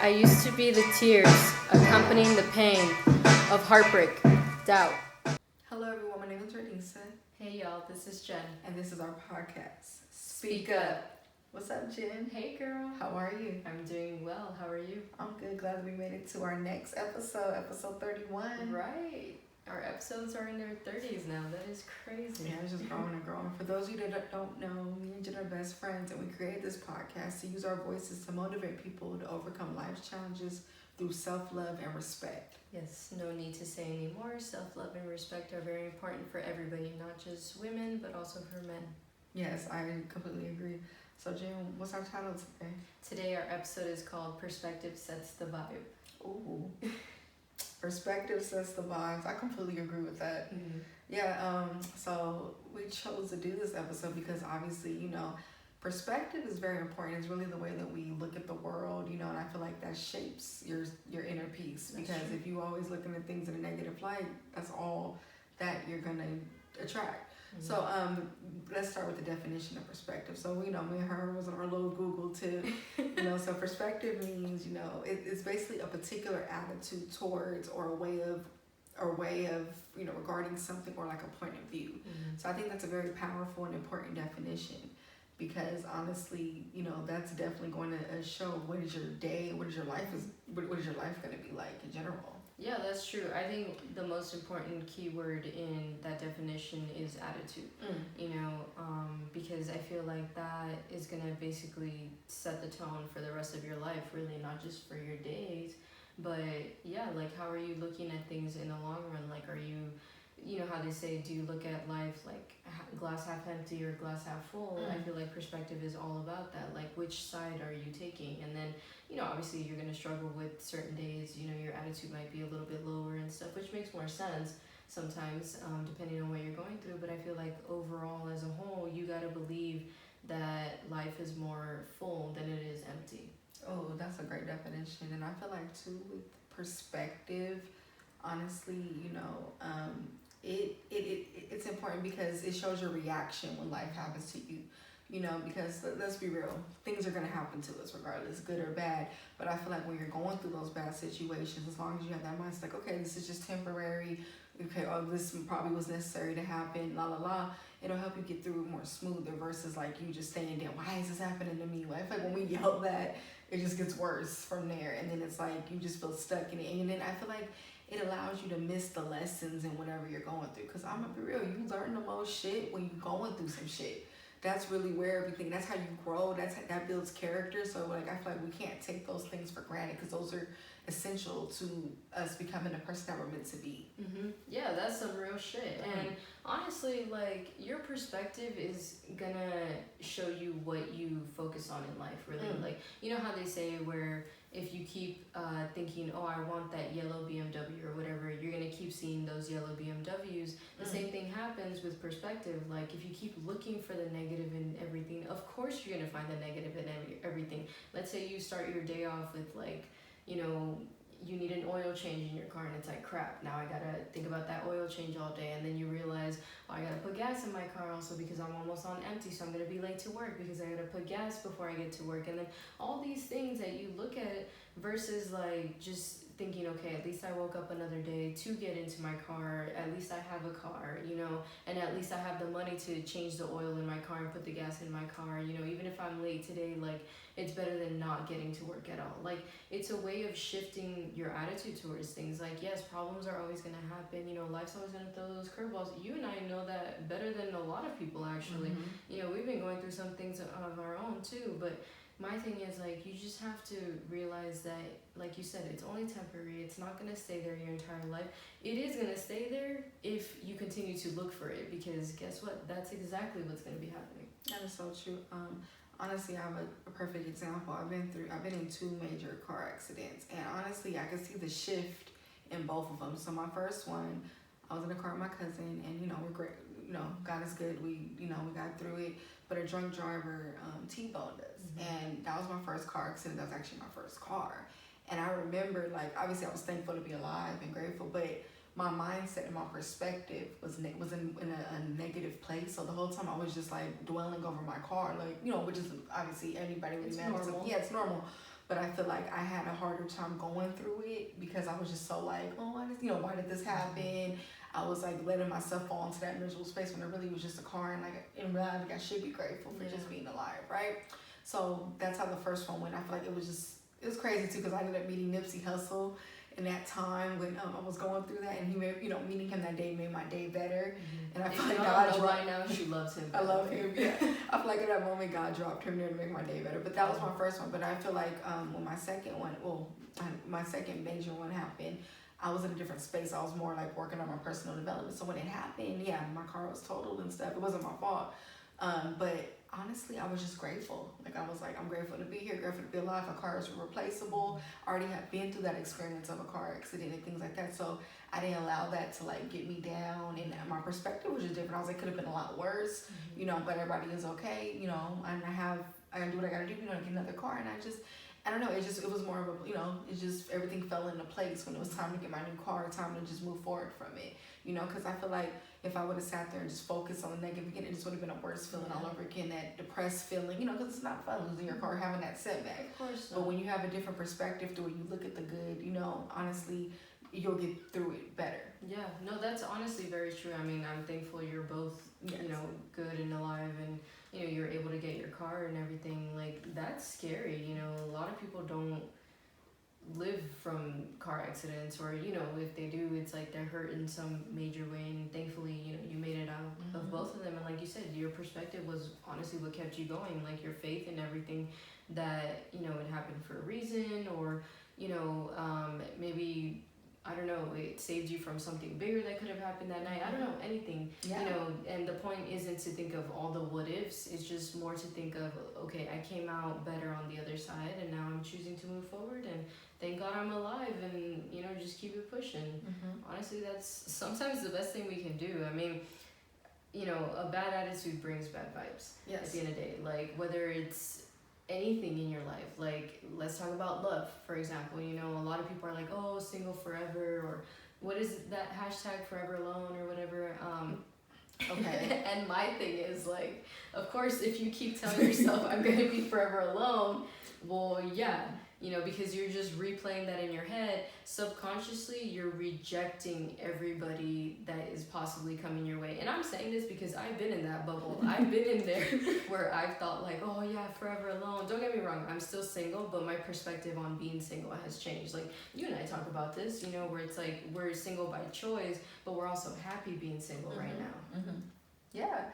I used to be the tears accompanying the pain of heartbreak, doubt. Hello everyone, my name is Renisa. Hey y'all, this is Jen. And this is our podcast, Speak Up. What's up, Jen? Hey girl. How are you? I'm doing well. How are you? I'm good. Glad that we made it to our next episode, episode 31. Right. Our episodes are in their 30s now. That is crazy. Yeah, it's just growing and growing. For those of you that don't know, me and Jen are best friends, and we created this podcast to use our voices to motivate people to overcome life's challenges through self-love and respect. Yes, no need to say any more. Self-love and respect are very important for everybody, not just women, but also for men. Yes, I completely agree. So, Jen, what's our title today? Today, our episode is called Perspective Sets the Vibe. Ooh. Perspective sets the vibes. I completely agree with that. Mm-hmm. Yeah, so we chose to do this episode because obviously, perspective is very important. It's really the way that we look at the world, and I feel like that shapes your inner peace. Because if you always looking at things in a negative light, that's all that you're gonna attract. Mm-hmm. So let's start with the definition of perspective. So me and her was on our little Google tip. So perspective means it's basically a particular attitude towards or a way of regarding something or like a point of view. Mm-hmm. So I think that's a very powerful and important definition, because honestly, that's definitely going to show what is your day, what is your life going to be like in general. Yeah, that's true. I think the most important keyword in that definition is attitude. Because I feel like that is going to basically set the tone for the rest of your life, really, not just for your days, but yeah, like how are you looking at things in the long run? Like, are you, how they say, do you look at life like glass half empty or glass half full? I feel like perspective is all about that. Like, which side are you taking? And then, obviously you're going to struggle with certain days, your attitude might be a little bit lower and stuff, which makes more sense sometimes, depending on what you're going through. But I feel like overall, as a whole, you got to believe that life is more full than it is empty. Oh, that's a great definition. And I feel like too, with perspective, honestly, it's important because it shows your reaction when life happens to you. Because let's be real, things are going to happen to us regardless, good or bad. But I feel like when you're going through those bad situations, as long as you have that mindset, like, okay, this is just temporary. Okay, this probably was necessary to happen, la la la. It'll help you get through it more smoother versus like you just staying there. Why is this happening to me? Well, I feel like when we yell that, it just gets worse from there. And then it's like you just feel stuck in it. And then I feel like it allows you to miss the lessons in whatever you're going through. Because I'm going to be real, you learn the most shit when you're going through some shit. That's really where everything, that's how you grow, that builds character. So like I feel like we can't take those things for granted, because those are essential to us becoming the person that we're meant to be. Mm-hmm. Yeah, that's some real shit. Mm-hmm. And honestly, like, your perspective is gonna show you what you focus on in life, really. Mm-hmm. Like, how they say where if you keep thinking, oh, I want that yellow BMW or whatever, you're going to keep seeing those yellow BMWs. The same thing happens with perspective. Like, if you keep looking for the negative in everything, of course you're going to find the negative in everything. Let's say you start your day off with, like, you need an oil change in your car, and it's like, crap, now I gotta think about that oil change all day. And then you realize, oh, I gotta put gas in my car also because I'm almost on empty, so I'm gonna be late to work because I gotta put gas before I get to work. And then all these things that you look at it versus like just thinking, okay, at least I woke up another day to get into my car, at least I have a car, and at least I have the money to change the oil in my car and put the gas in my car, even if I'm late today, like, it's better than not getting to work at all. Like, it's a way of shifting your attitude towards things. Like, yes, problems are always going to happen. Life's always going to throw those curveballs. You and I know that better than a lot of people, actually. Mm-hmm. We've been going through some things of our own, too. But my thing is, like, you just have to realize that, like you said, it's only temporary. It's not going to stay there your entire life. It is going to stay there if you continue to look for it. Because guess what? That's exactly what's going to be happening. That is so true. Honestly, I have a perfect example. I've been in 2 major car accidents, and honestly, I could see the shift in both of them. So my first one, I was in a car with my cousin, and we're great. God is good. We got through it. But a drunk driver T-boned us, and that was my first car accident. That was actually my first car, and I remember, like, obviously I was thankful to be alive and grateful, but my mindset and my perspective was in a negative place. So the whole time I was just like dwelling over my car, like, which is obviously anybody really matters. Yeah, it's normal. but I feel like I had a harder time going through it because I was just so like, oh, why did this happen? I was like letting myself fall into that miserable space when it really was just a car, and like in reality, I should be grateful for just being alive, right? So that's how the first one went. I feel like it was crazy too because I ended up meeting Nipsey Hussle in that time when I was going through that, and he made, meeting him that day made my day better. And I feel like God right now she loves him. I love him. Yeah, I feel like at that moment God dropped him there to make my day better. But that was my first one. But I feel like when my second one, my second major one happened, I was in a different space. I was more like working on my personal development. So when it happened, yeah, my car was totaled and stuff. It wasn't my fault. But honestly, I was just grateful. Like, I was like, I'm grateful to be here, grateful to be alive. My car is replaceable. I already had been through that experience of a car accident and things like that. So I didn't allow that to like get me down. And my perspective was just different. I was like, could have been a lot worse. But everybody is okay. And I gotta do what I gotta do. To get another car. And I don't know. It was more of a, everything fell into place when it was time to get my new car, time to just move forward from it. Because I feel like if I would have sat there and just focused on the negative again, it just would have been a worse feeling all over again, that depressed feeling, because it's not fun losing your car, having that setback. Of course not. But when you have a different perspective to where you look at the good, honestly, you'll get through it better. Yeah, no, that's honestly very true. I mean, I'm thankful you're both, Yes. good and alive, and, you're able to get your car and everything. Like, that's scary. A lot of people don't live from car accidents, or if they do, it's like they're hurt in some major way, and thankfully you made it out of both of them. And like you said, your perspective was honestly what kept you going, like your faith in everything, that it happened for a reason, or maybe, I don't know, it saved you from something bigger that could have happened that night. I don't know, anything. Yeah. And the point isn't to think of all the what ifs. It's just more to think of, okay, I came out better on the other side, and now I'm choosing to move forward, and thank God I'm alive, and just keep it pushing. Honestly, that's sometimes the best thing we can do. I mean, a bad attitude brings bad vibes. Yes. At the end of the day, like whether it's anything in your life, like let's talk about love, for example. A lot of people are like, oh, single forever, or what is that hashtag, forever alone, or whatever. Okay. And my thing is, like, of course, if you keep telling yourself I'm gonna be forever alone, well, yeah, because you're just replaying that in your head. Subconsciously, you're rejecting everybody that is possibly coming your way. And I'm saying this because I've been in that bubble. I've been in there where I've thought like, oh yeah, forever alone. Don't get me wrong, I'm still single, but my perspective on being single has changed. Like, you and I talk about this, where it's like we're single by choice, but we're also happy being single right now. Yeah.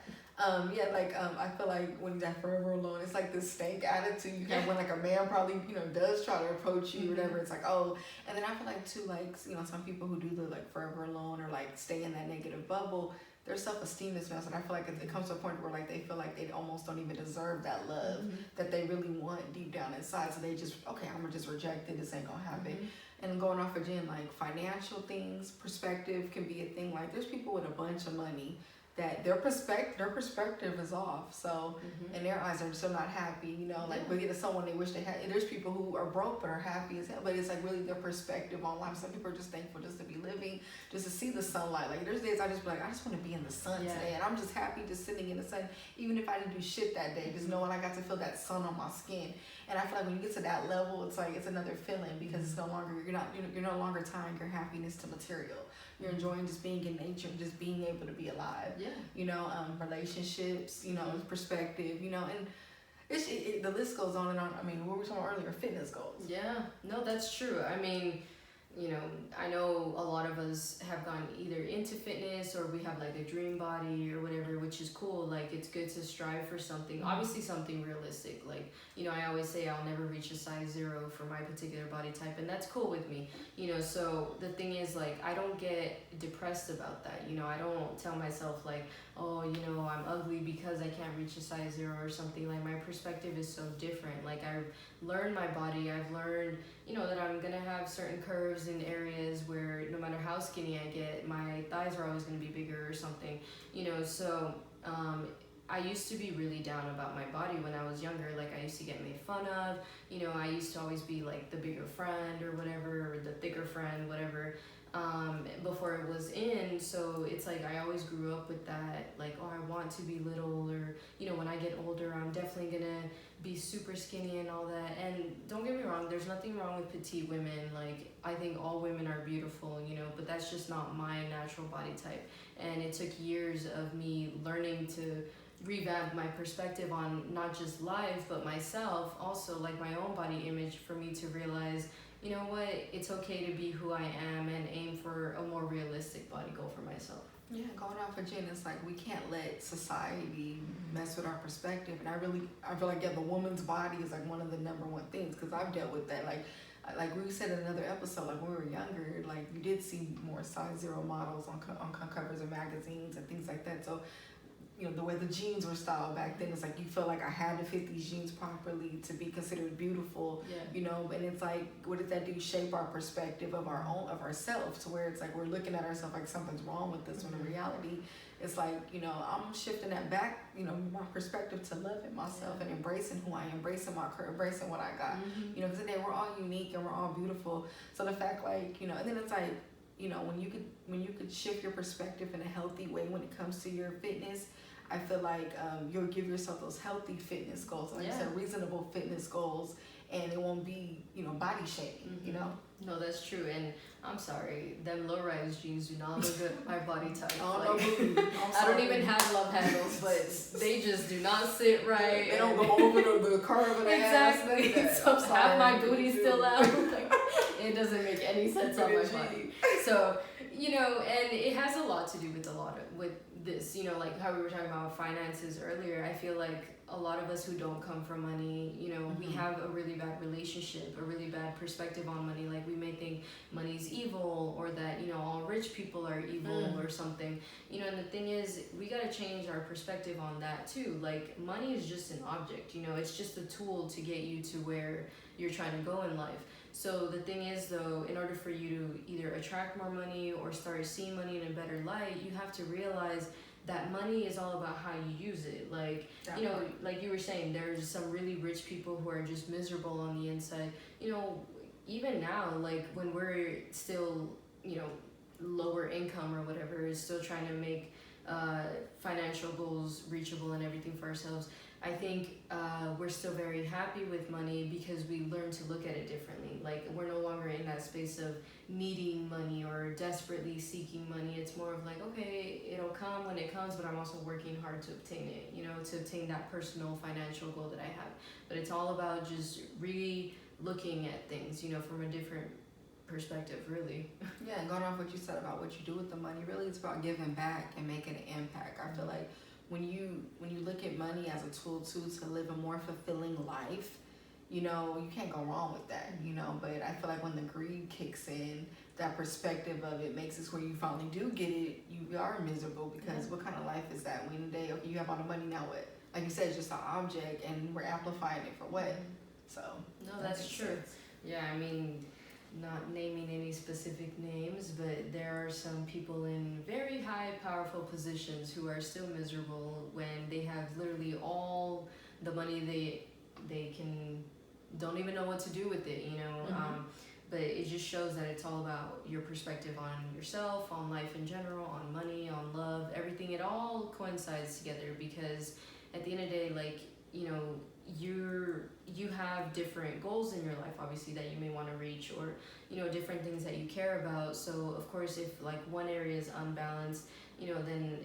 I feel like when you're forever alone, it's like this stank attitude you have when like a man probably, does try to approach you or whatever. It's like, oh, and then I feel like too, like, some people who do the like forever alone or like stay in that negative bubble, their self-esteem is messed. And I feel like it comes to a point where like they feel like they almost don't even deserve that love that they really want deep down inside. So they just, okay, I'm gonna just reject it. This ain't gonna happen. And going off again, like financial things, perspective can be a thing. Like there's people with a bunch of money that their perspective is off. So in their eyes, they're still not happy. But it's someone they wish they had. And there's people who are broke but are happy as hell. But it's like really their perspective on life. Some people are just thankful just to be living, just to see the sunlight. Like there's days I just be like, I just want to be in the sun today, and I'm just happy just sitting in the sun, even if I didn't do shit that day. Just knowing I got to feel that sun on my skin. And I feel like when you get to that level, it's like it's another feeling because it's no longer you're no longer tying your happiness to material. You're enjoying just being in nature, just being able to be alive. Yeah. Relationships, perspective, and the list goes on and on. I mean, what were we talking about earlier? Fitness goals. Yeah. No, that's true. I mean, I know a lot of us have gone either into fitness or we have like a dream body or whatever, which is cool. Like, it's good to strive for something, obviously something realistic. Like, I always say I'll never reach a size 0 for my particular body type, and that's cool with me. So the thing is, like, I don't get depressed about that. I don't tell myself like, oh, I'm ugly because I can't reach a size 0 or something. Like, my perspective is so different. Like, I've learned my body. I've learned, that I'm gonna have certain curves in areas where no matter how skinny I get, my thighs are always gonna be bigger or something. So I used to be really down about my body when I was younger. Like, I used to get made fun of. I used to always be like the bigger friend or whatever, or the thicker friend, whatever. Before it was in, so it's like I always grew up with that, like, oh, I want to be little, or when I get older I'm definitely gonna be super skinny and all that. And don't get me wrong, there's nothing wrong with petite women. Like, I think all women are beautiful, you know, but that's just not my natural body type. And it took years of me learning to revamp my perspective on not just life, but myself, also like my own body image, for me to realize, you know what, it's okay to be who I am and aim for a more realistic body goal for myself. Yeah, going off of Jen, it's like we can't let society mess with our perspective. And I feel like, yeah, the woman's body is like one of the number one things, because I've dealt with that. Like we said in another episode, like when we were younger, like you did see more size 0 models on covers of magazines and things like that. So, you know, the way the jeans were styled back then, it's like you felt like I had to fit these jeans properly to be considered beautiful. Yeah. You know, and it's like, what did that do? Shape our perspective of ourselves, to where it's like we're looking at ourselves like something's wrong with this, when in reality it's like, you know, I'm shifting that back, you know, my perspective to loving myself and embracing who I am, embracing embracing what I got. You know, because today we're all unique and we're all beautiful. So the fact, like, you know, and then it's like, you know, when you could shift your perspective in a healthy way when it comes to your fitness, I feel like you'll give yourself those healthy fitness goals, like you said, reasonable fitness goals, and it won't be, you know, body shaming, you know? No, that's true. And I'm sorry, them low-rise jeans do not look good my body type. I don't even have love handles, but they just do not sit right. They don't go over the curve of the ass. Exactly. So half my booty's still out. Like, it doesn't make any sense on my body. So, you know, and it has a lot to do with with this, you know, like how we were talking about finances earlier. I feel like a lot of us who don't come from money, you know, we have a really bad relationship, a really bad perspective on money. Like, we may think money's evil, or that, you know, all rich people are evil or something, you know. And the thing is, we got to change our perspective on that too. Like, money is just an object, you know, it's just a tool to get you to where you're trying to go in life. So the thing is, though, in order for you to either attract more money or start seeing money in a better light, you have to realize that money is all about how you use it. Like, you know, like you were saying, there's some really rich people who are just miserable on the inside. You know, even now, like when we're still, you know, lower income or whatever, is still trying to make financial goals reachable and everything for ourselves, I think we're still very happy with money because we learn to look at it differently. Like, we're no longer in that space of needing money or desperately seeking money. It's more of like, okay, it'll come when it comes, but I'm also working hard to obtain it, you know, to obtain that personal financial goal that I have. But it's all about just re-looking at things, you know, from a different perspective, really. Yeah, and going off what you said about what you do with the money, really it's about giving back and making an impact. I feel like when you look at money as a tool to live a more fulfilling life, you know, you can't go wrong with that, you know. But I feel like when the greed kicks in, that perspective of it makes it where you finally do get it, you are miserable, because what kind of life is that? When the day, okay, you have all the money, now what? Like you said, it's just an object, and we're amplifying it for what? So no, that's true. Sense. Yeah, I mean, not naming any specific names, but there are some people in very high, powerful positions who are still miserable when they have literally all the money they can, don't even know what to do with it, you know. But it just shows that it's all about your perspective on yourself, on life in general, on money, on love, everything. It all coincides together, because at the end of the day, like, you know, you have different goals in your life, obviously, that you may want to reach, or, you know, different things that you care about. So of course, if like one area is unbalanced, you know, then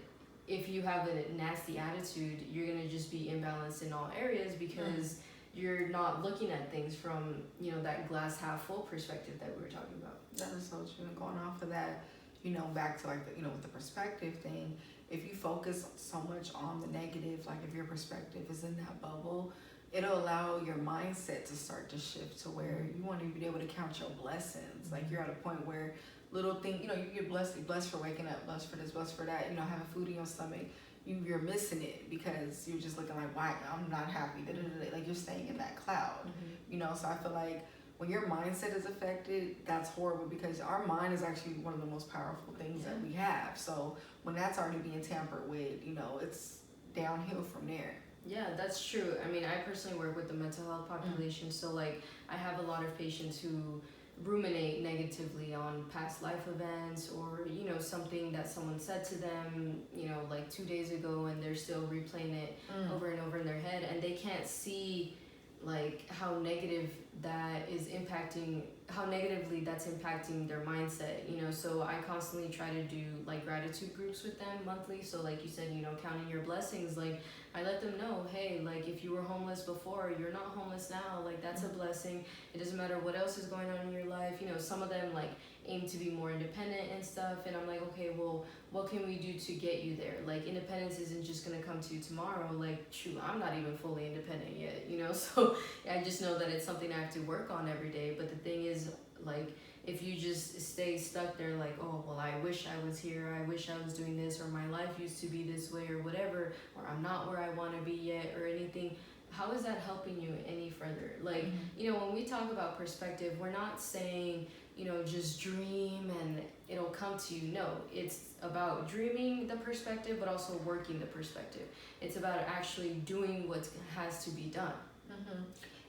if you have a nasty attitude, you're gonna just be imbalanced in all areas, because you're not looking at things from, you know, that glass half full perspective that we were talking about. That is so true. And going off of that, you know, back to like the, you know, with the perspective thing, if you focus so much on the negative, like if your perspective is in that bubble, it'll allow your mindset to start to shift to where you want to be able to count your blessings. Like, you're at a point where little thing, you know, you get blessed for waking up, blessed for this, blessed for that, you know, having food in your stomach. You're missing it because you're just looking like, why I'm not happy, like you're staying in that cloud, you know. So I feel like when your mindset is affected, that's horrible, because our mind is actually one of the most powerful things that we have. So when that's already being tampered with, you know, it's downhill from there. Yeah, that's true. I mean, I personally work with the mental health population, so like I have a lot of patients who ruminate negatively on past life events, or, you know, something that someone said to them, you know, like 2 days ago, and they're still replaying it over and over in their head, and they can't see like how negative that is impacting, how negatively that's impacting their mindset, you know. So I constantly try to do like gratitude groups with them monthly. So like you said, you know, counting your blessings, like I let them know, hey, like if you were homeless before, you're not homeless now, like that's a blessing. It doesn't matter what else is going on in your life, you know. Some of them like aim to be more independent and stuff, and I'm like, okay, well, what can we do to get you there? Like independence isn't just gonna come to you tomorrow. Like shoot, I'm not even fully independent yet, you know. So I just know that it's something I have to work on every day. But the thing is, like, if you just stay stuck there, like, oh well, I wish I was here, I wish I was doing this, or my life used to be this way, or whatever, or I'm not where I want to be yet, or anything, how is that helping you any further? Like, you know, when we talk about perspective, we're not saying, you know, just dream and it'll come to you. No, it's about dreaming the perspective, but also working the perspective. It's about actually doing what has to be done.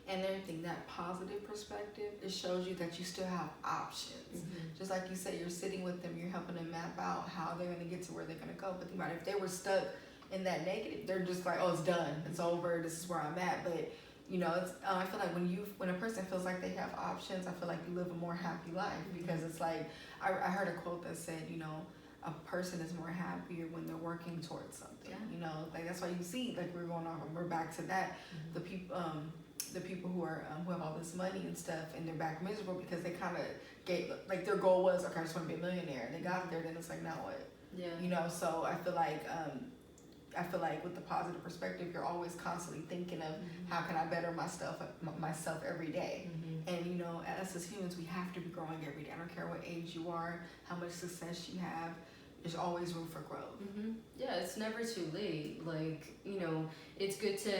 And everything, that positive perspective, it shows you that you still have options. Just like you said, you're sitting with them, you're helping them map out how they're going to get to where they're going to go. But think about it, if they were stuck in that negative, they're just like, oh, it's done, it's over, this is where I'm at. But you know, it's I feel like when a person feels like they have options, I feel like you live a more happy life, because it's like I heard a quote that said, you know, a person is more happier when they're working towards something. You know, like that's why you see, like we're going on, we're back to that. The people who are who have all this money and stuff, and they're back miserable because they kind of gave, like their goal was, okay, I just want to be a millionaire, and they got there, then it's like, now what? You know, so I feel like with the positive perspective, you're always constantly thinking of how can I better myself every day. And you know, us as humans, we have to be growing every day. I don't care what age you are, how much success you have, there's always room for growth. Yeah, it's never too late. Like, you know, it's good to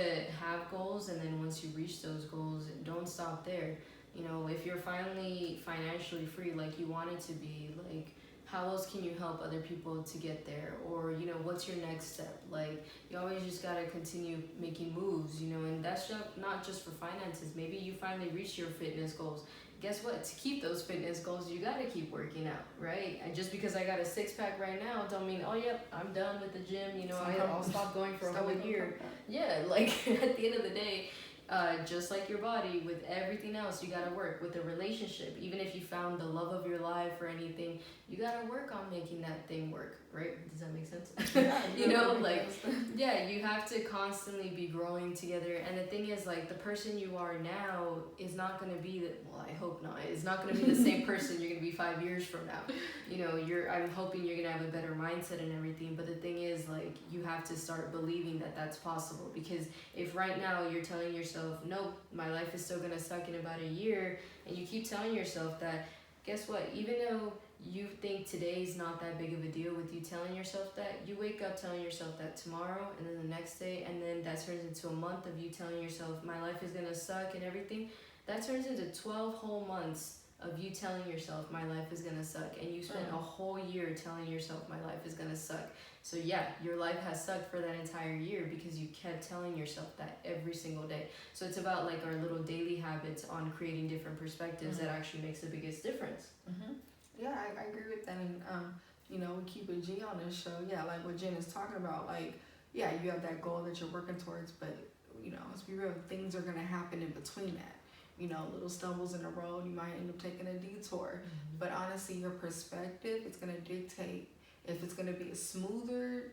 have goals, and then once you reach those goals, don't stop there. You know, if you're finally financially free like you want it to be, like, how else can you help other people to get there? Or, you know, what's your next step? Like, you always just gotta continue making moves, you know, and that's not just for finances. Maybe you finally reach your fitness goals. Guess what? To keep those fitness goals, you gotta keep working out, right? And just because I got a 6-pack right now, don't mean, oh, yep, I'm done with the gym, you know, I'll stop going for a whole year. Yeah, like, at the end of the day, just like your body, with everything else, you gotta work. With a relationship, even if you found the love of your life or anything, you gotta work on making that thing work, right? Does that make sense? Yeah, you know, like, yeah, you have to constantly be growing together. And the thing is, like, the person you are now is not gonna be well, I hope not, it's not gonna be the same person you're gonna be 5 years from now. You know, I'm hoping you're gonna have a better mindset and everything, but the thing is, like, you have to start believing that that's possible. Because if right now you're telling yourself, nope, my life is still gonna suck in about a year, and you keep telling yourself that, guess what? Even though you think today's not that big of a deal with you telling yourself that, you wake up telling yourself that tomorrow, and then the next day, and then that turns into a month of you telling yourself, my life is gonna suck and everything. That turns into 12 whole months of you telling yourself, my life is gonna suck, and you spent a whole year telling yourself, my life is gonna suck. So yeah, your life has sucked for that entire year because you kept telling yourself that every single day. So it's about like our little daily habits on creating different perspectives that actually makes the biggest difference. Yeah, I agree with that. And you know, we keep it G on this show. Yeah, like what Jen is talking about, like, yeah, you have that goal that you're working towards, but you know, let's be real, things are gonna happen in between that. You know, little stumbles in the road, you might end up taking a detour. But honestly, your perspective is gonna dictate if it's gonna be a smoother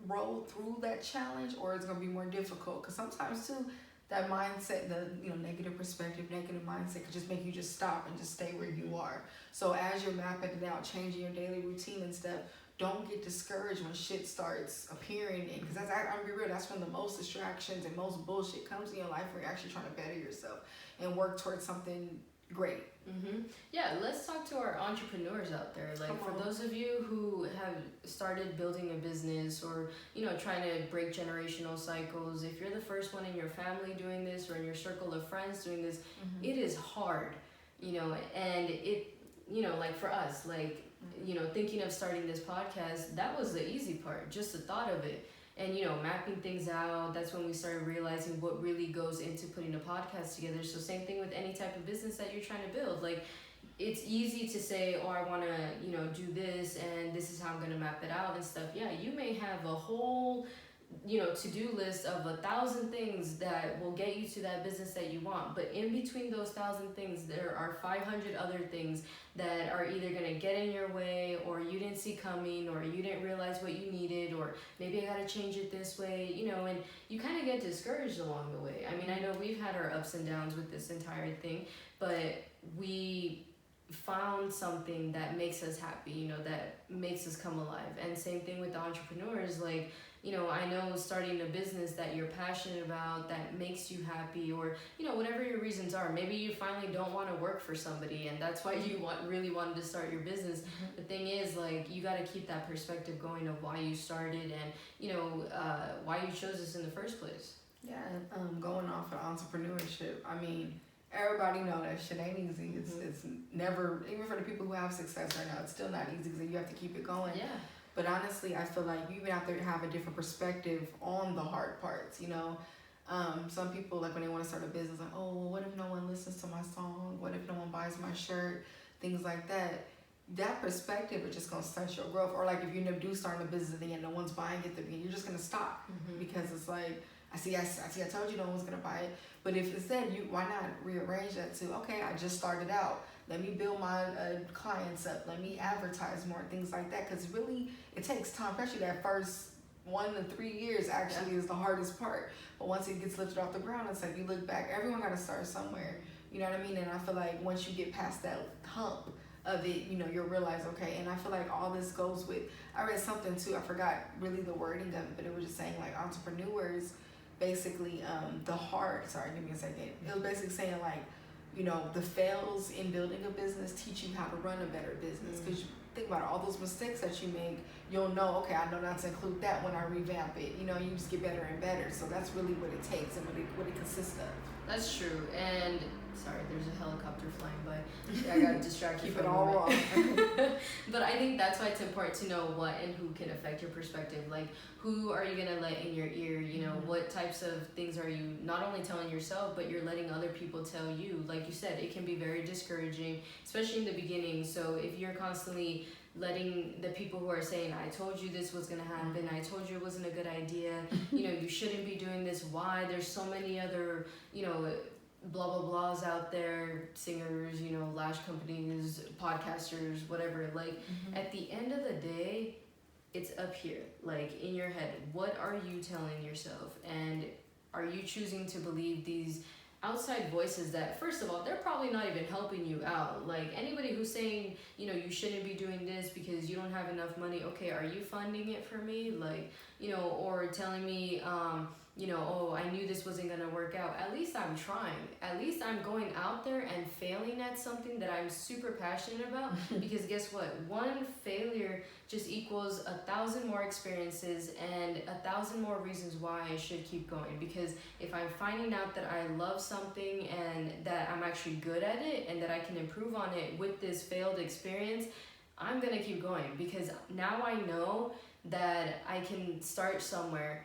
road through that challenge, or it's gonna be more difficult. Because sometimes too, that mindset, the negative perspective, negative mindset could just make you just stop and just stay where you are. So as you're mapping it out, changing your daily routine and stuff, don't get discouraged when shit starts appearing. Because I'm gonna be real, that's when the most distractions and most bullshit comes in your life, where you're actually trying to better yourself and work towards something great. Yeah, let's talk to our entrepreneurs out there. Like, for those of you who have started building a business, or, you know, trying to break generational cycles, if you're the first one in your family doing this, or in your circle of friends doing this, it is hard, you know. And it, you know, like for us, like, you know, thinking of starting this podcast, that was the easy part, just the thought of it. And, you know, mapping things out, that's when we started realizing what really goes into putting a podcast together. So same thing with any type of business that you're trying to build. Like, it's easy to say, oh, I want to, you know, do this, and this is how I'm going to map it out and stuff. Yeah, you may have a whole to-do list of 1,000 things that will get you to that business that you want. But in between those 1,000 things, there are 500 other things that are either going to get in your way, or you didn't see coming, or you didn't realize what you needed, or maybe I got to change it this way, and you kind of get discouraged along the way. I mean, I know we've had our ups and downs with this entire thing, but we found something that makes us happy, that makes us come alive. And same thing with the entrepreneurs, like, I know starting a business that you're passionate about, that makes you happy, or, whatever your reasons are. Maybe you finally don't want to work for somebody, and that's why you really wanted to start your business. Mm-hmm. The thing is, like, you got to keep that perspective going of why you started and, why you chose this in the first place. Yeah, going off of entrepreneurship, I mean, everybody know that shit ain't easy. It's never, even for the people who have success right now, it's still not easy because you have to keep it going. Yeah. But honestly, I feel like you even have to have a different perspective on the hard parts, Some people, like, when they want to start a business, like, oh, well, what if no one listens to my song? What if no one buys my shirt? Things like that. That perspective is just going to stunt your growth. Or, like, if you do start a business and no one's buying it, then you're just going to stop. Because it's like, I told you no one's going to buy it. But if instead, why not rearrange that to, okay, I just started out. Let me build my clients up. Let me advertise more, things like that. Because really, it takes time, especially that first 1 to 3 years actually is the hardest part. But once it gets lifted off the ground, it's like you look back, everyone got to start somewhere. You know what I mean? And I feel like once you get past that hump of it, you'll realize, okay. And I feel like all this goes with, I read something too, I forgot really the wording of it, but it was just saying, like, entrepreneurs, basically, sorry, give me a second. It was basically saying, like, the fails in building a business teach you how to run a better business. Because you think about it, all those mistakes that you make, you'll know, okay, I know not to include that when I revamp it. You just get better and better. So that's really what it takes and what it consists of. That's true. And sorry, there's a helicopter flying by. I got distracted. Keep it all wrong. But I think that's why it's important to know what and who can affect your perspective. Like, who are you gonna let in your ear? What types of things are you not only telling yourself, but you're letting other people tell you? Like you said, it can be very discouraging, especially in the beginning. So if you're constantly letting the people who are saying, I told you this was gonna happen, I told you it wasn't a good idea, you shouldn't be doing this, why? There's so many other, blah blah blahs out there, singers, lash companies, podcasters, whatever. Like, at the end of the day, it's up here, like, in your head. What are you telling yourself? And are you choosing to believe these outside voices that, first of all, they're probably not even helping you out? Like, anybody who's saying, you shouldn't be doing this because you don't have enough money, okay, are you funding it for me? Like, or telling me, oh, I knew this wasn't gonna work out. At least I'm trying. At least I'm going out there and failing at something that I'm super passionate about. Because guess what? One failure just equals 1,000 more experiences and 1,000 more reasons why I should keep going. Because if I'm finding out that I love something and that I'm actually good at it and that I can improve on it with this failed experience, I'm gonna keep going. Because now I know that I can start somewhere,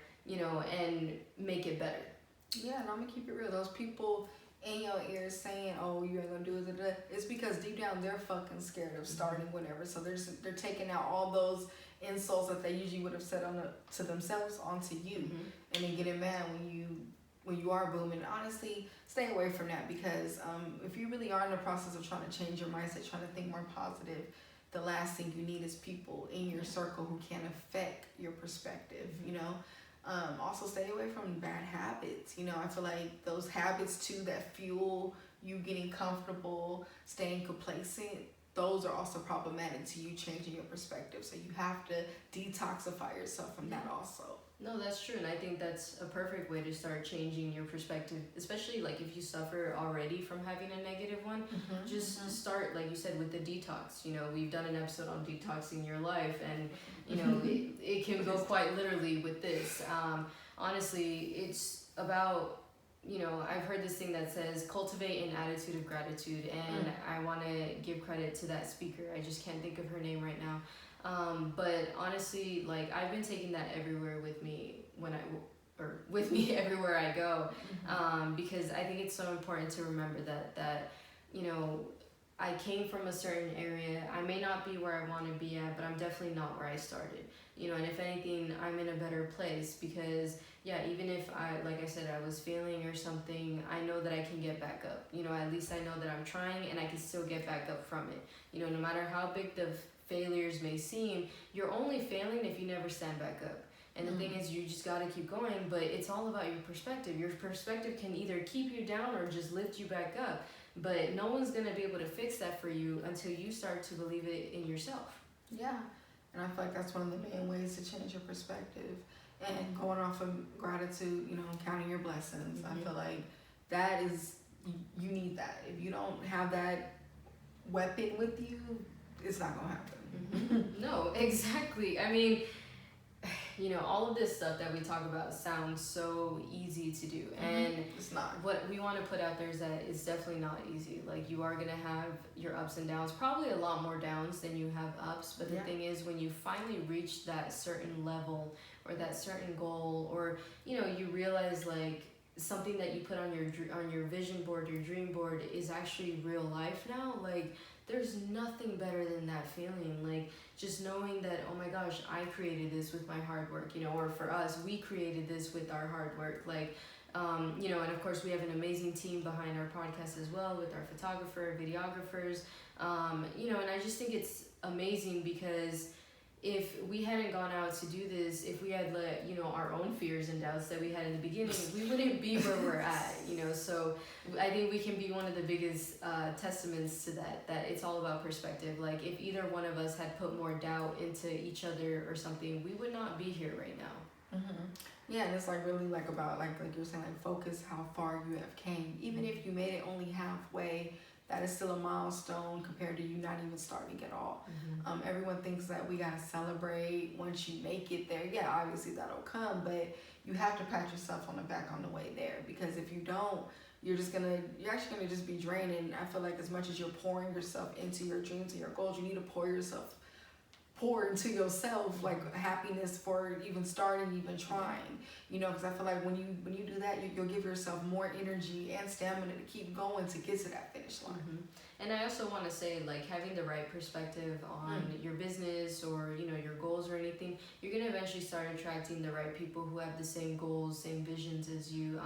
and make it better. Yeah, and I'm gonna keep it real. Those people in your ear saying, oh, you ain't gonna do it, it's because deep down they're fucking scared of starting whatever. So they're taking out all those insults that they usually would have said to themselves onto you, and then getting mad when you are booming. Honestly, stay away from that, because if you really are in the process of trying to change your mindset, trying to think more positive, the last thing you need is people in your circle who can affect your perspective, Also, stay away from bad habits. I feel like those habits too that fuel you getting comfortable, staying complacent, those are also problematic to you changing your perspective. So you have to detoxify yourself from that also. No, that's true. And I think that's a perfect way to start changing your perspective, especially like if you suffer already from having a negative one. Just start, like you said, with the detox. We've done an episode on detoxing your life, and it can go quite literally with this. Honestly, it's about, I've heard this thing that says cultivate an attitude of gratitude, and I want to give credit to that speaker. I just can't think of her name right now. But honestly, like, I've been taking that everywhere with me everywhere I go, because I think it's so important to remember that I I came from a certain area. I may not be where I want to be at, but I'm definitely not where I started. You know, and if anything, I'm in a better place because, yeah, even if like I said, I was failing or something, I know that I can get back up. You know, at least I know that I'm trying and I can still get back up from it. You know, no matter how big the failures may seem, you're only failing if you never stand back up. And the thing is, you just got to keep going, but it's all about your perspective. Your perspective can either keep you down or just lift you back up. But no one's going to be able to fix that for you until you start to believe it in yourself. Yeah. And I feel like that's one of the main ways to change your perspective. And going off of gratitude, you know, counting your blessings. I feel like that is, you need that. If you don't have that weapon with you, it's not going to happen. No, exactly. I mean, you know, all of this stuff that we talk about sounds so easy to do, and it's not. What we want to put out there is that it's definitely not easy. Like, you are going to have your ups and downs, probably a lot more downs than you have ups, but the thing is, when you finally reach that certain level or that certain goal, or, you know, you realize like something that you put on your vision board, your dream board, is actually real life now, like, there's nothing better than that feeling. Like, just knowing that, oh my gosh, I created this with my hard work, you know, or for us, we created this with our hard work. Like, you know, and of course we have an amazing team behind our podcast as well, with our photographer, videographers, you know, and I just think it's amazing because if we hadn't gone out to do this, if we had let, you know, our own fears and doubts that we had in the beginning, we wouldn't be where we're at, you know. So I think we can be one of the biggest testaments to that it's all about perspective. Like, if either one of us had put more doubt into each other or something, we would not be here right now. Yeah, and it's like really like about like you were saying, like, focus how far you have came. Even if you made it only halfway, that is still a milestone compared to you not even starting at all. Everyone thinks that we gotta celebrate once you make it there. Yeah, obviously that'll come, but you have to pat yourself on the back on the way there, because if you don't, you're actually gonna just be drained. And I feel like as much as you're pouring yourself into your dreams and your goals, you need to pour into yourself, like, happiness for even starting, even trying, you know, because I feel like when you do that, you'll give yourself more energy and stamina to keep going to get to that finish line. And I also want to say, like, having the right perspective on your business or, you know, your goals or anything, you're going to eventually start attracting the right people who have the same goals, same visions as you.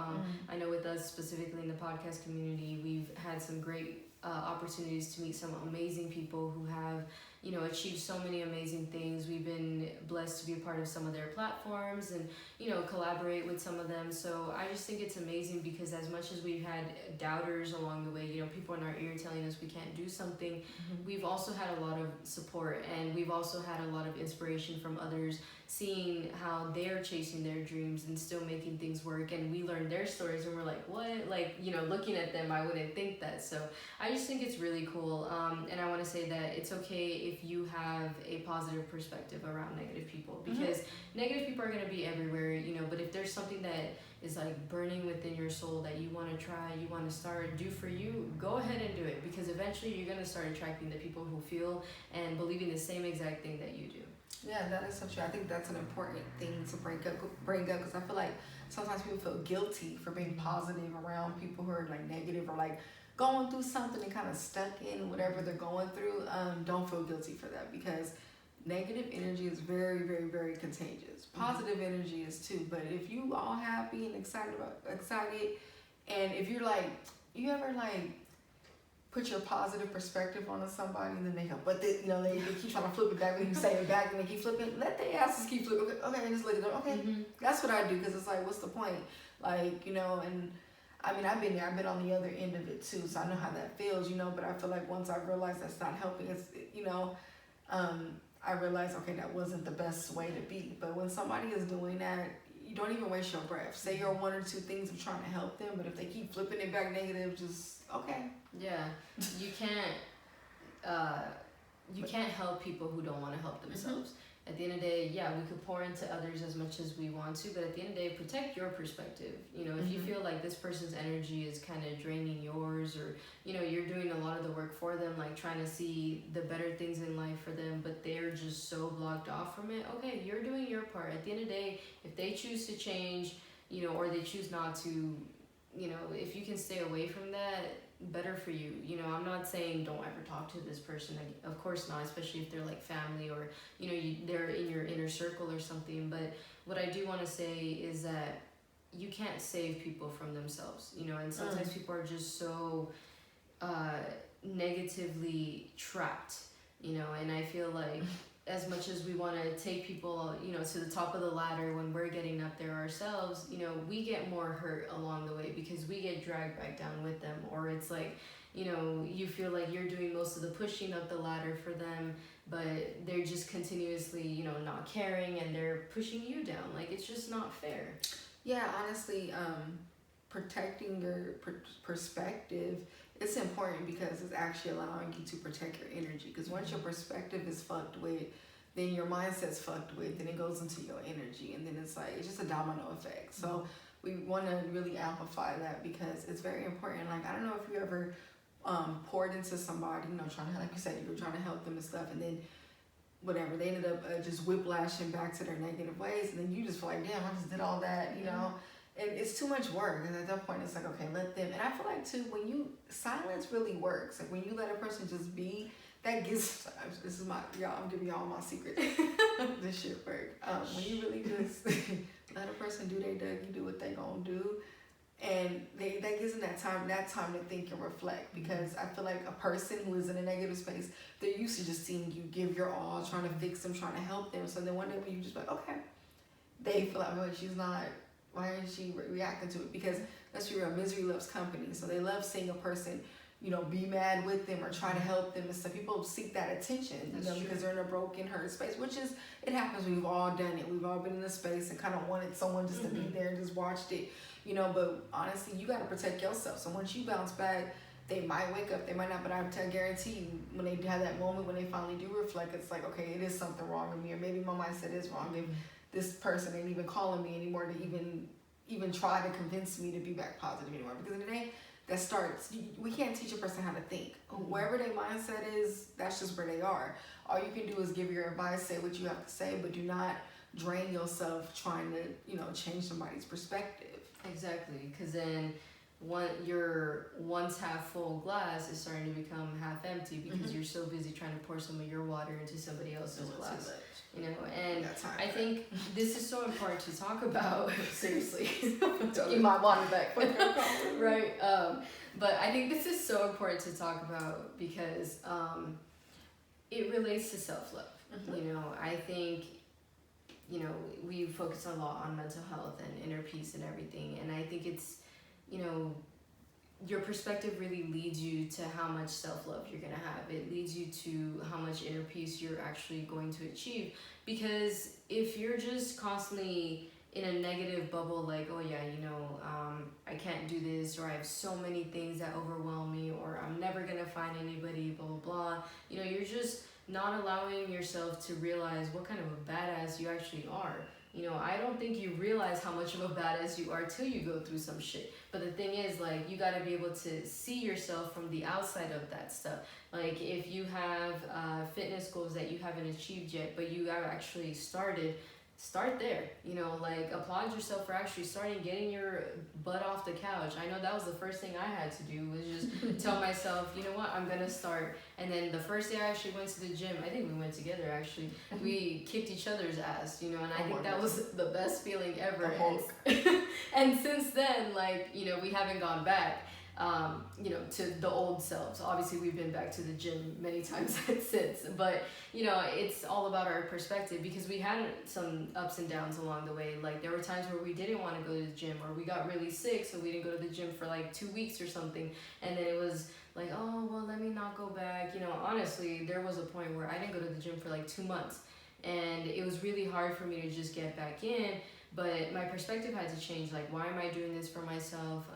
I know with us specifically in the podcast community, we've had some great opportunities to meet some amazing people who have, you know, achieved so many amazing things. We've been blessed to be a part of some of their platforms and, you know, collaborate with some of them. So I just think it's amazing because as much as we've had doubters along the way, you know, people in our ear telling us we can't do something, we've also had a lot of support, and we've also had a lot of inspiration from others, seeing how they're chasing their dreams and still making things work. And we learn their stories and we're like, what? Like, you know, looking at them, I wouldn't think that. So I just think it's really cool. And I want to say that it's okay if you have a positive perspective around negative people, because negative people are going to be everywhere, you know, but if there's something that is like burning within your soul that you want to try, you want to start, do for you, go ahead and do it, because eventually you're going to start attracting the people who feel and believing the same exact thing that you do. Yeah, that is so true. I think that's an important thing to bring up because I feel like sometimes people feel guilty for being positive around people who are like negative or like going through something and kind of stuck in whatever they're going through. Don't feel guilty for that, because negative energy is very, very, very contagious. Positive energy is too, but if you all happy and excited, and if you're like, you ever like put your positive perspective on somebody and then they go, but they, you know, they keep trying to flip it back when you say it back and they keep flipping, let their asses keep flipping. Okay, just look at them. Okay, that's what I do, because it's like, what's the point? Like, you know, and I mean, I've been there. I've been on the other end of it too, so I know how that feels, you know, but I feel like once I realized that's not helping, it's, you know, I realized, okay, that wasn't the best way to be. But when somebody is doing that, you don't even waste your breath. Say your one or two things of trying to help them, but if they keep flipping it back negative, just, okay. Yeah, you can't help people who don't want to help themselves. At the end of the day, yeah, we could pour into others as much as we want to, but at the end of the day, protect your perspective. You know, if you feel like this person's energy is kind of draining yours, or, you know, you're doing a lot of the work for them, like trying to see the better things in life for them, but they're just so blocked off from it, okay, you're doing your part. At the end of the day, if they choose to change, you know, or they choose not to, you know, if you can stay away from that, better for you. You know, I'm not saying don't ever talk to this person. Of course not, especially if they're like family or, you know, they're in your inner circle or something. But what I do want to say is that you can't save people from themselves, you know, and sometimes people are just so negatively trapped, you know, and I feel like as much as we want to take people, you know, to the top of the ladder when we're getting up there ourselves, you know, we get more hurt along the way because we get dragged back down with them. Or it's like, you know, you feel like you're doing most of the pushing up the ladder for them, but they're just continuously, you know, not caring and they're pushing you down. Like, it's just not fair. Yeah, honestly, protecting your perspective, it's important because it's actually allowing you to protect your energy. Because once your perspective is fucked with, then your mindset's fucked with, then it goes into your energy, and then it's like, it's just a domino effect. So we want to really amplify that because it's very important. Like, I don't know if you ever poured into somebody, you know, trying to, like you said, you were trying to help them and stuff, and then whatever, they ended up just whiplashing back to their negative ways, and then you just feel like, damn, I just did all that, you know. And it's too much work, and at that point it's like, okay, let them. And I feel like too, when you, silence really works. Like when you let a person just be, that gives, this is my, y'all, I'm giving y'all my secret. This shit work. When you really just let a person do their Dougie, do what they gonna do, and that gives them that time to think and reflect. Because I feel like a person who is in a negative space, they're used to just seeing you give your all, trying to fix them, trying to help them. So then one day when you just like, okay, they feel like, oh, she's not, why isn't she reacting to it? Because let's be real, misery loves company. So they love seeing a person, you know, be mad with them or try to help them and stuff. People seek that attention, you know, because they're in a broken, hurt space, which is, it happens. We've all done it. We've all been in a space and kind of wanted someone just to be there and just watched it, you know. But honestly, you got to protect yourself. So once you bounce back, they might wake up, they might not, but I guarantee you, when they have that moment, when they finally do reflect, it's like, okay, it is something wrong with me, or maybe my mindset is wrong. If this person ain't even calling me anymore to even try to convince me to be back positive anymore. Because in the day, that starts, we can't teach a person how to think. Wherever their mindset is, that's just where they are. All you can do is give your advice, say what you have to say, but do not drain yourself trying to, you know, change somebody's perspective. Exactly, because then your once half full glass is starting to become half empty because you're so busy trying to pour some of your water into somebody else's glass. You know, and I think this is so important to talk about. Seriously, Get my water back. Right. But I think this is so important to talk about because it relates to self-love. You know, I think, you know, we focus a lot on mental health and inner peace and everything, and I think it's, you know, your perspective really leads you to how much self-love you're going to have. It leads you to how much inner peace you're actually going to achieve. Because if you're just constantly in a negative bubble, like, oh yeah, you know, I can't do this, or I have so many things that overwhelm me, or I'm never going to find anybody, blah, blah, blah. You know, you're just not allowing yourself to realize what kind of a badass you actually are. You know, I don't think you realize how much of a badass you are till you go through some shit. But the thing is, like, you gotta be able to see yourself from the outside of that stuff. Like, if you have fitness goals that you haven't achieved yet, but you have actually started, start there. You know, like, applaud yourself for actually starting, getting your butt off the couch. I know that was the first thing I had to do, was just tell myself, you know what, I'm gonna start. And then the first day I actually went to the gym, I think we went together actually, we kicked each other's ass, you know, and I think that was the best feeling ever. And since then, like, you know, we haven't gone back, you know, to the old selves. Obviously, we've been back to the gym many times since, but, you know, it's all about our perspective, because we had some ups and downs along the way. Like, there were times where we didn't want to go to the gym, or we got really sick, so we didn't go to the gym for like 2 weeks or something, and then it was like, oh, well, let me not go back. You know, honestly, there was a point where I didn't go to the gym for like 2 months, and it was really hard for me to just get back in. But my perspective had to change. Like, why am I doing this for myself?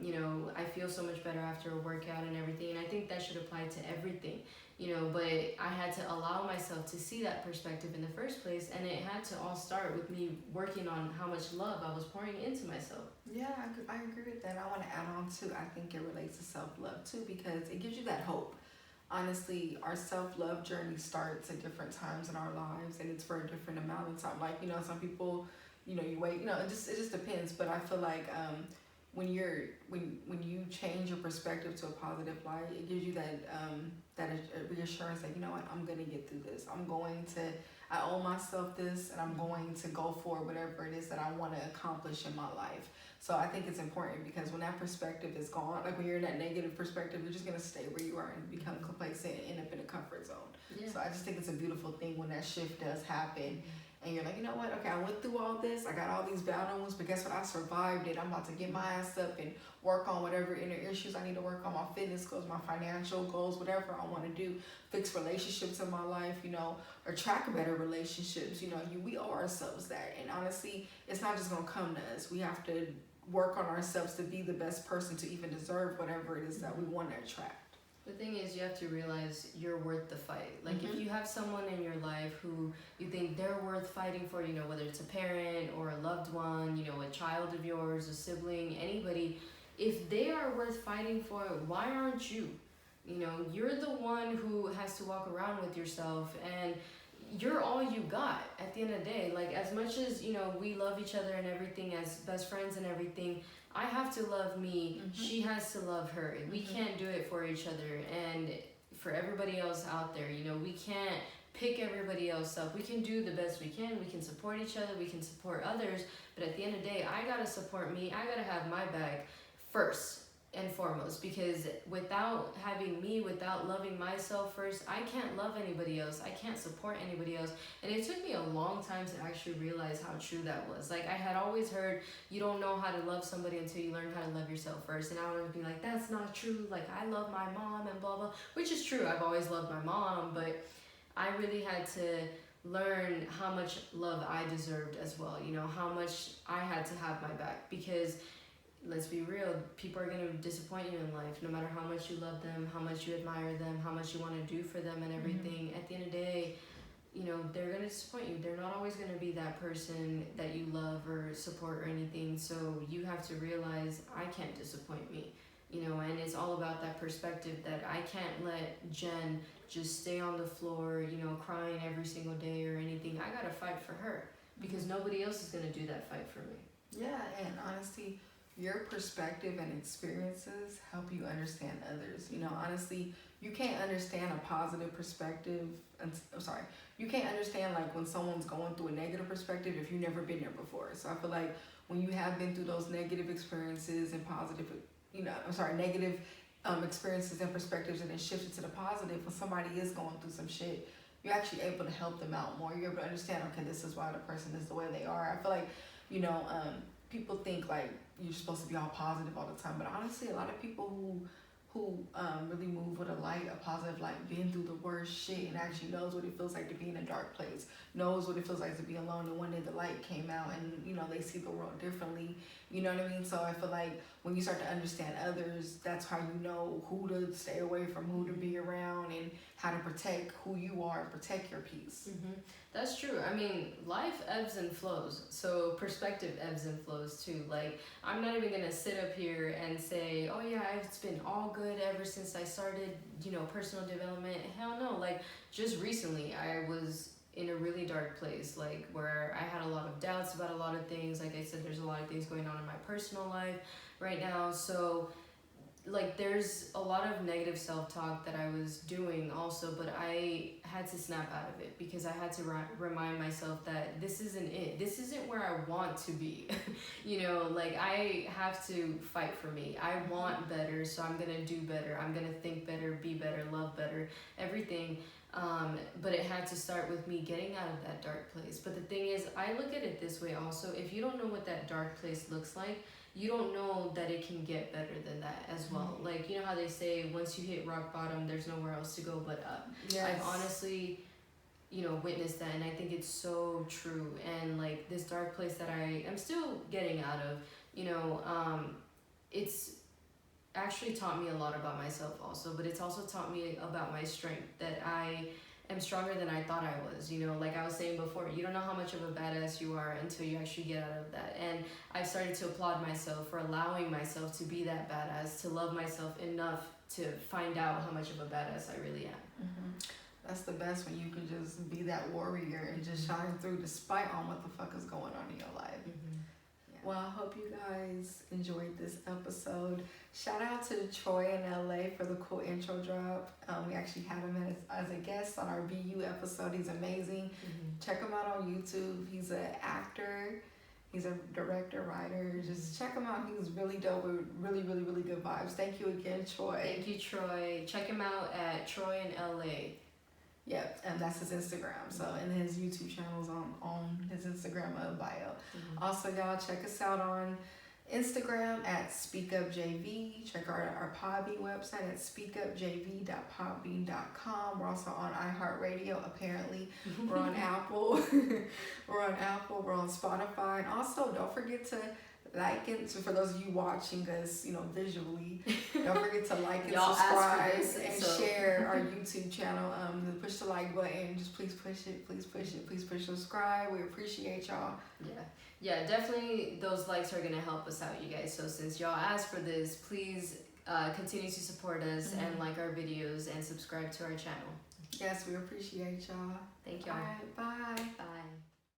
You know, I feel so much better after a workout and everything. And I think that should apply to everything, you know, but I had to allow myself to see that perspective in the first place. And it had to all start with me working on how much love I was pouring into myself. Yeah, I agree with that. I want to add on too. I think it relates to self-love too, because it gives you that hope. Honestly, our self-love journey starts at different times in our lives, and it's for a different amount of time. Like, you know, some people, you know, you wait, you know, it just depends. But I feel like when you change your perspective to a positive light, it gives you that reassurance that, you know what, I'm gonna get through this. I owe myself this, and I'm going to go for whatever it is that I want to accomplish in my life. So I think it's important, because when that perspective is gone, like when you're in that negative perspective, you're just gonna stay where you are and become complacent and end up in a comfort zone. Yeah. So I just think it's a beautiful thing when that shift does happen. And you're like, you know what? Okay, I went through all this. I got all these battle wounds, but guess what? I survived it. I'm about to get my ass up and work on whatever inner issues I need to work on, my fitness goals, my financial goals, whatever I want to do. Fix relationships in my life, you know, or track better relationships. You know, we owe ourselves that. And honestly, it's not just going to come to us. We have to work on ourselves to be the best person to even deserve whatever it is that we want to attract. The thing is, you have to realize you're worth the fight. Like, if you have someone in your life who you think they're worth fighting for, you know, whether it's a parent or a loved one, you know, a child of yours, a sibling, anybody, if they are worth fighting for, why aren't you? You know, you're the one who has to walk around with yourself, and you're all you got at the end of the day. Like, as much as, you know, we love each other and everything as best friends and everything, I have to love me. She has to love her. We can't do it for each other. And for everybody else out there, you know, we can't pick everybody else up. We can do the best we can. We can support each other. We can support others. But at the end of the day, I got to support me. I got to have my back first and foremost, because without having me, without loving myself first, I can't love anybody else. I can't support anybody else. And it took me a long time to actually realize how true that was. Like, I had always heard, you don't know how to love somebody until you learn how to love yourself first. And I would be like, that's not true. Like, I love my mom and blah, blah, which is true. I've always loved my mom, but I really had to learn how much love I deserved as well. You know, how much I had to have my back, because let's be real, people are going to disappoint you in life, no matter how much you love them, how much you admire them, how much you want to do for them and everything. At the end of the day, you know, they're going to disappoint you. They're not always going to be that person that you love or support or anything. So you have to realize, I can't disappoint me, you know, and it's all about that perspective that I can't let Jen just stay on the floor, you know, crying every single day or anything. I got to fight for her, because nobody else is going to do that fight for me. Yeah, and honestly, your perspective and experiences help you understand others. You know, honestly, you can't understand a positive perspective. You can't understand, like, when someone's going through a negative perspective if you've never been there before. So I feel like when you have been through those negative experiences and negative experiences and perspectives, and then shifted to the positive, when somebody is going through some shit, you're actually able to help them out more. You're able to understand, okay, this is why the person is the way they are. I feel like, you know, people think like you're supposed to be all positive all the time, but honestly, a lot of people who really move with a light, a positive light, been through the worst shit and actually knows what it feels like to be in a dark place, knows what it feels like to be alone, and one day the light came out and, you know, they see the world differently, you know what I mean? So I feel like when you start to understand others, that's how you know who to stay away from, who to be around, and how to protect who you are, protect your peace. That's true. I mean, life ebbs and flows, so perspective ebbs and flows too. Like, I'm not even gonna sit up here and say, oh yeah, it's been all good ever since I started, you know, personal development. Hell no. Like, just recently I was in a really dark place, like, where I had a lot of doubts about a lot of things. Like I said, there's a lot of things going on in my personal life right now, so like, there's a lot of negative self-talk that I was doing also, but I had to snap out of it, because I had to remind myself that this isn't it. This isn't where I want to be. You know, like, I have to fight for me. I want better, so I'm gonna do better. I'm gonna think better, be better, love better, everything. But it had to start with me getting out of that dark place. But the thing is, I look at it this way also. If you don't know what that dark place looks like, you don't know that it can get better than that as well. Like, you know how they say, once you hit rock bottom, there's nowhere else to go but up. Yes. I've honestly, you know, witnessed that, and I think it's so true. And like, this dark place that I am still getting out of, you know, it's actually taught me a lot about myself also, but it's also taught me about my strength, that I am stronger than I thought I was. You know, like I was saying before, you don't know how much of a badass you are until you actually get out of that. And I've started to applaud myself for allowing myself to be that badass, to love myself enough to find out how much of a badass I really am. That's the best, when you can just be that warrior and just shine through despite on what the fuck is going on in your life. Yeah. Well, I hope you guys enjoyed this episode. Shout out to Troy in LA for the cool intro drop. We actually had him as a guest on our BU episode. He's amazing. Check him out on YouTube. He's an actor. He's a director, writer. Just check him out. He's really dope with really, really, really good vibes. Thank you again, Troy. Thank you, Troy. Check him out at Troy in LA. Yep, and that's his Instagram. So, and his YouTube channel's on his Instagram bio. Also, y'all check us out on Instagram at SpeakUpJV. Check our Podbean website at speakupjv.podbean.com. We're also on iHeartRadio, apparently. We're on Apple. We're on Apple. We're on Spotify. And also, don't forget to like and so for those of you watching us, visually, don't forget to like and subscribe and share our YouTube channel. Push the like button. Just please push it. Please push it. Please push subscribe. We appreciate y'all. Yeah, definitely. Those likes are gonna help us out, you guys. So since y'all asked for this, please continue to support us and like our videos and subscribe to our channel. Yes, we appreciate y'all. Thank y'all. All right, bye. Bye.